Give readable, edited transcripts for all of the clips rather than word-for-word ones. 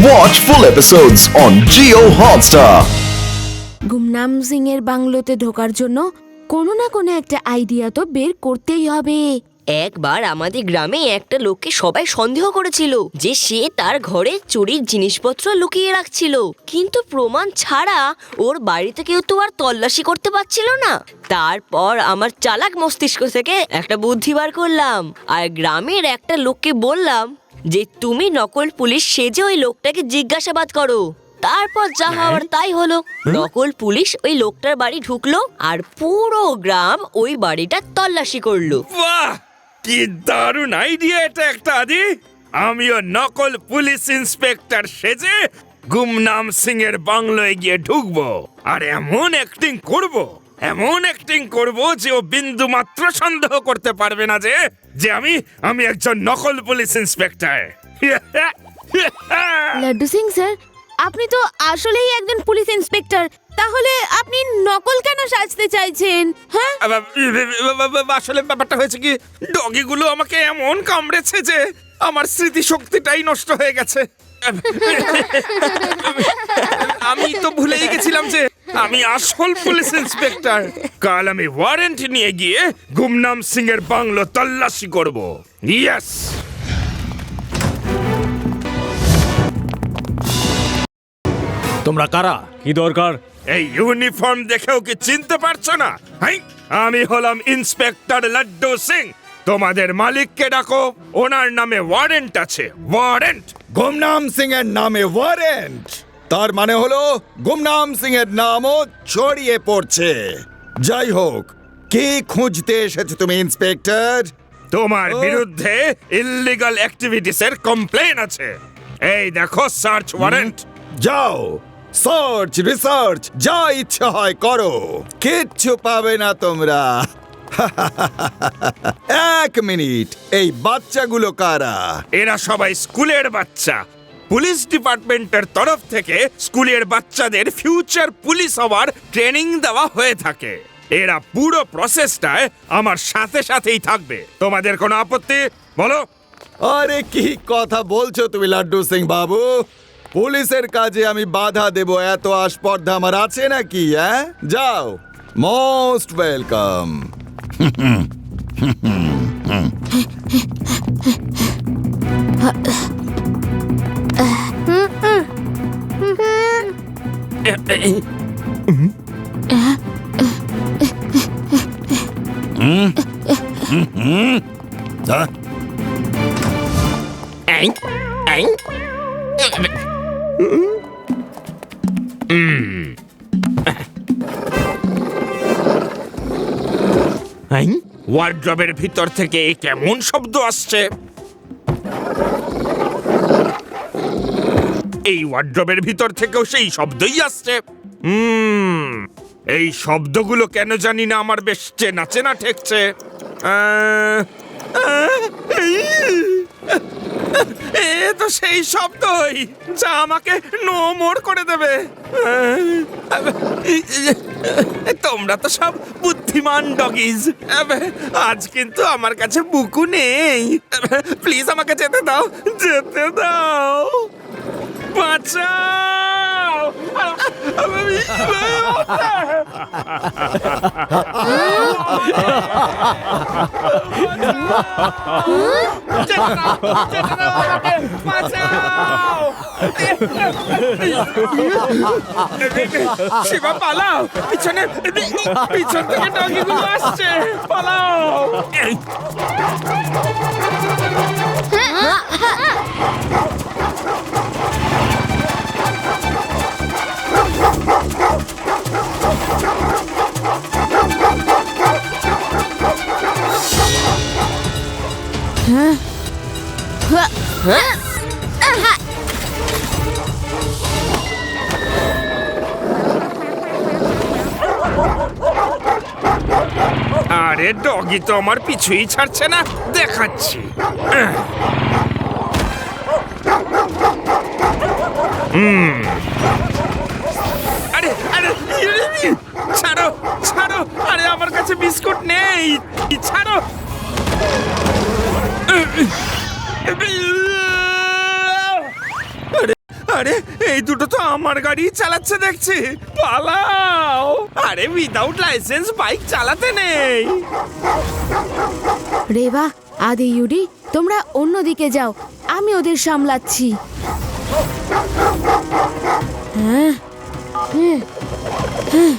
Watch full episodes on Jio Hotstar. Gumnaam Singh এর বাংলোতে ঢোকার জন্য কোনো না কোনো একটা আইডিয়া তো বের করতেই হবে। একবার আমাদের গ্রামে একটা লোককে সবাই সন্দেহ করেছিল যে সে তার ঘরে চুরির জিনিসপত্র লুকিয়ে রাখছিল, কিন্তু প্রমাণ ছাড়া ওর বাড়িতে কেউ তো আর তল্লাশি করতে পারছিল না। তারপর আমার চালাক মস্তিষ্ক থেকে একটা বুদ্ধি বার করলাম আর গ্রামের একটা লোককে বললাম যে তুমি নকল পুলিশ সেজে ওই লোকটাকে জিজ্ঞাসাবাদ করো। তারপর যা হওয়ার তাই হলো। নকল পুলিশ ওই লোকটার বাড়ি ঢুকলো আর পুরো গ্রাম ওই বাড়িটা তল্লাশি করলো। বাহ, কি দারুণ আইডিয়া এটা একটা আদি। আমিও নকল পুলিশ ইন্সপেক্টর সেজে গুমনাম সিং এর বাংলোয় গিয়ে ঢুকবো আর এমন অ্যাক্টিং করব যে ও বিন্দু মাত্র সন্দেহ করতে পারবে না যে আমি একজন নকল police inspector. Laddu Singh sir, আপনি তো আসলেই একজন পুলিশ ইন্সপেক্টর, তাহলে আপনি নকল কেন সাজতে চাইছেন? হ্যাঁ, আসলে ব্যাপারটা হয়েছে কি, ডগিগুলো আমাকে এমন কামড়েছে যে আমার স্মৃতিশক্তিটাই নষ্ট হয়ে গেছে। আমি তো ভুলেই গেছিলাম যে আমি আসল পুলিশ ইন্সপেক্টর। কাল আমি ওয়ারেন্ট নিয়ে গিয়ে গুমনাম সিং এর বাংলো তল্লাশি করব। ইয়েস। তোমরা কারা? কি দরকার? এই ইউনিফর্ম দেখেও কি চিনতে পারছো না? আমি হলাম ইন্সপেক্টর লাড্ডু সিং। তোমাদের মালিককে ডাকো, ওনার নামে ওয়ারেন্ট আছে। ওয়ারেন্ট। গুমনাম সিং এর নামে ওয়ারেন্ট, তার মানে হলো গুমনাম সিং এর নামও ছড়িয়ে পড়ছে। যাই হোক, কি খুঁজতে এসেছো তুমি ইন্সপেক্টর? তোমার বিরুদ্ধে ইল্লিগাল অ্যাক্টিভিটিস এর কমপ্লেইন আছে। এই দেখো সার্চ ওয়ারেন্ট। যাও, সার্চ রিসার্চ যা ইচ্ছা হয় করো, কিচ্ছু পাবে না তোমরা। এক মিনিট, এই বাচ্চাগুলো কারা? এরা সবাই স্কুলের বাচ্চা। পুলিশ ডিপার্টমেন্টের তরফ থেকে স্কুলের বাচ্চাদের ফিউচার পুলিশ হওয়ার ট্রেনিং দেওয়া হয়ে থাকে। এরা পুরো প্রসেসটায় আমার সাথেই থাকবে। তোমাদের কোনো আপত্তি বলো? আরে কি কথা বলছো তুমি লাড্ডু সিং বাবু? পুলিশের কাজে আমি বাধা দেব এত আস্পর্ধা আমার আছে নাকি? হ্যাঁ, যাও, মোস্ট ওয়েলকাম। ওয়ার্ড্রবের ভিতর থেকে কেমন শব্দ আসছে? এই ওয়ার্ড্রবের ভিতর থেকেও সেই শব্দই আসছে। এই শব্দগুলো কেন জানি না আমার বেশ চেনা চেনা ঠেকছে। এ তো সেই শব্দই যা আমাকে নো মোর করে দেবে। তোমরা তো সব বুদ্ধিমান ডগিজ। আজ কিন্তু আমার কাছে বুকু নেই। প্লিজ আমাকে যেতে দাও, যেতে দাও, বাঁচাও। শিবা পালাও, পিছন থেকে ডগিগুলো আসছে, পালাও। আরে ডগি তো আমার পিছুই ছাড়ছে না, দেখাচ্ছি। আরে আরে ছাড়ো ছাড়ো, আরে আমার কাছে বিস্কুট নেই, ছাড়ো। আরে এই দুটো তো আমার গাড়ি চালাচ্ছে দেখছি, পালাও। আরে উইদাউট লাইসেন্স বাইক চালাতে নেই। রেবা, আদি, ইউডি, তোমরা অন্যদিকে যাও, আমি ওদের সামলাচ্ছি। হ্যাঁ, হ্যাঁ, হ্যাঁ।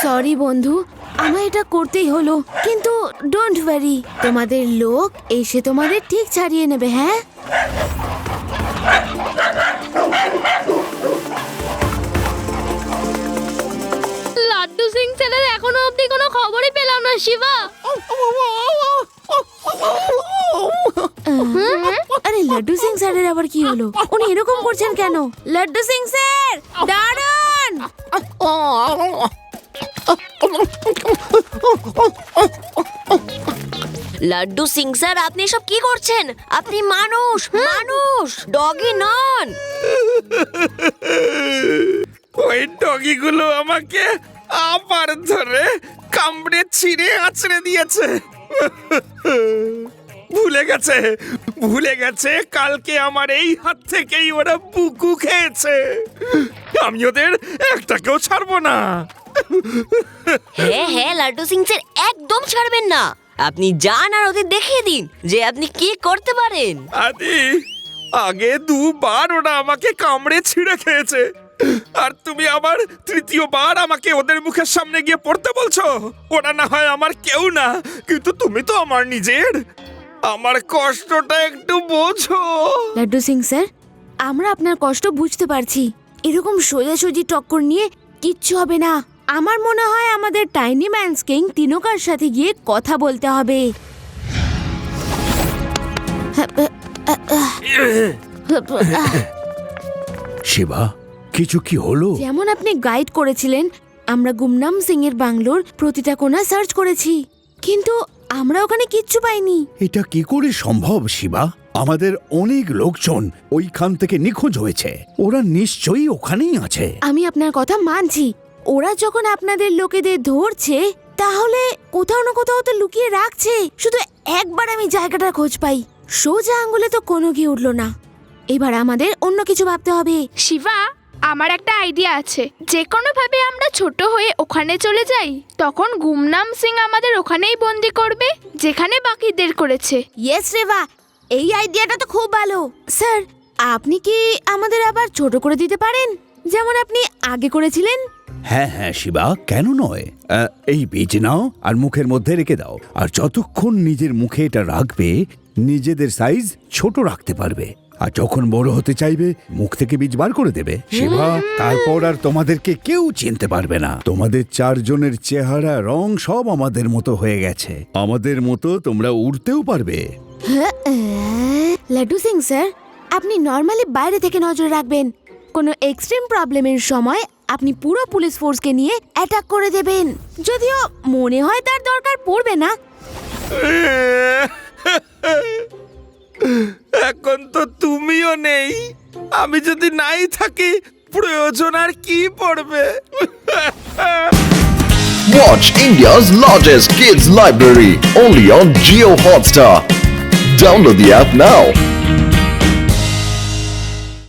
সরি বন্ধু, আমায় এটা করতেই হলো, কিন্তু ডোন্ট ওয়ারি, তোমাদের লোক এসে তোমাদের ঠিক ছাড়িয়ে নেবে। হ্যাঁ, লাড্ডু সিং স্যারের এখনো অবধি কোনো খবরই পেলাম না শিবা। আরে লাড্ডু সিং স্যারের আবার কি হলো? উনি এরকম করছেন কেন? লাড্ডু সিং স্যার, দাঁড়ান। লাড্ডু সিং স্যার, আপনি সব কি করছেন? আপনি মানুষ, মানুষ, ডগি নন। ওই ডগিগুলো আমাকে আবার ধরে কামড়ে ছিঁড়ে আছড়ে দিয়েছে। ভুলে গেছে কালকে আমার এই হাত থেকেই ওরা বুকু খেয়েছে। আমি ওদের একটাকেও ছাড়বো না। হ্যাঁ হ্যাঁ, লাড্ডু সিং স্যার একদম ছাড়বেন না। আপনি যান আর ওদের দেখিয়ে দিন যে আপনি কি করতে পারেন। আদি, আগে দুবার ওরা আমাকে কামড়ে ছিঁড়ে খেয়েছে, আর তুমি আবার তৃতীয়বার আমাকে ওদের মুখের সামনে গিয়ে পড়তে বলছো। ওরা না হয় আমার কেউ না, কিন্তু তুমি তো আমার নিজের। আমার কষ্টটা একটু বোঝো। লাড্ডু সিং স্যার, আমরা আপনার কষ্ট বুঝতে পারছি। এরকম সোজাসুজি টক্কর নিয়ে কিচ্ছু হবে না। আমার মনে হয় আমাদের টাইনি ম্যানস কিং তিনোকার সাথে গিয়ে কথা বলতে হবে। শিবা, কিছু কি হলো? যেমন আপনি গাইড করেছিলেন, আমরা গুমনাম সিং এর বাংলোর প্রতিটা কোণা সার্চ করেছি, কিন্তু আমরা ওখানে কিচ্ছু পাইনি। এটা কি করে সম্ভব শিবা? আমাদের অনেক লোকজন ওইখান থেকে নিখোঁজ হয়েছে। ওরা নিশ্চয়ই ওখানেই আছে। আমি আপনার কথা মানছি, ওরা যখন আপনাদের লোকেদের ধরছে তাহলে কোথাও না কোথাও তো লুকিয়ে রাখছে। শুধু একবার আমি জায়গাটার খোঁজ পাই, সোজা আঙ্গুলে তো কোনো ঘি উঠলো না। এবার আমাদের অন্য কিছু ভাবতে হবে। শিবা, আমার একটা আইডিয়া আছে। যে কোনো ভাবে আমরা ছোট হয়ে ওখানে চলে যাই, তখন গুমনাম সিং আমাদের ওখানেই বন্দি করবে যেখানে বাকিদের করেছে। ইয়েস রেবা, এই আইডিয়াটা তো খুব ভালো। স্যার, আপনি কি আমাদের আবার ছোট করে দিতে পারেন, যেমন আপনি আগে করেছিলেন? হ্যাঁ হ্যাঁ শিবা, কেন নয়। এই বীজ নাও আর মুখের মধ্যে রেখে দাও, আর যতক্ষণ নিজের মুখে এটা রাখবে নিজেদের সাইজ ছোট রাখতে পারবে, আর যখন বড় হতে চাইবে মুখ থেকে বীজ বার করে দেবে। শিবা, তারপর আর তোমাদেরকে কেউ চিনতে পারবে না। তোমাদের চারজনের চেহারা রং সব আমাদের মতো হয়ে গেছে। আমাদের মতো তোমরা উড়তেও পারবে। লাড্ডু সিং স্যার, আপনি নর্মালি বাইরে থেকে নজর রাখবেন। কোনো এক্সট্রিম প্রবলেমের সময় আপনি পুরো পুলিশ ফোর্সকে নিয়ে অ্যাটাক করে দেবেন। যদিও মনে হয় তার দরকার পড়বে না। এখন তো তুমিও নেই, আমি যদি নাই থাকি প্রয়োজন আর কি পড়বে? Watch India's largest kids library only on Jio Hotstar. Download the app now.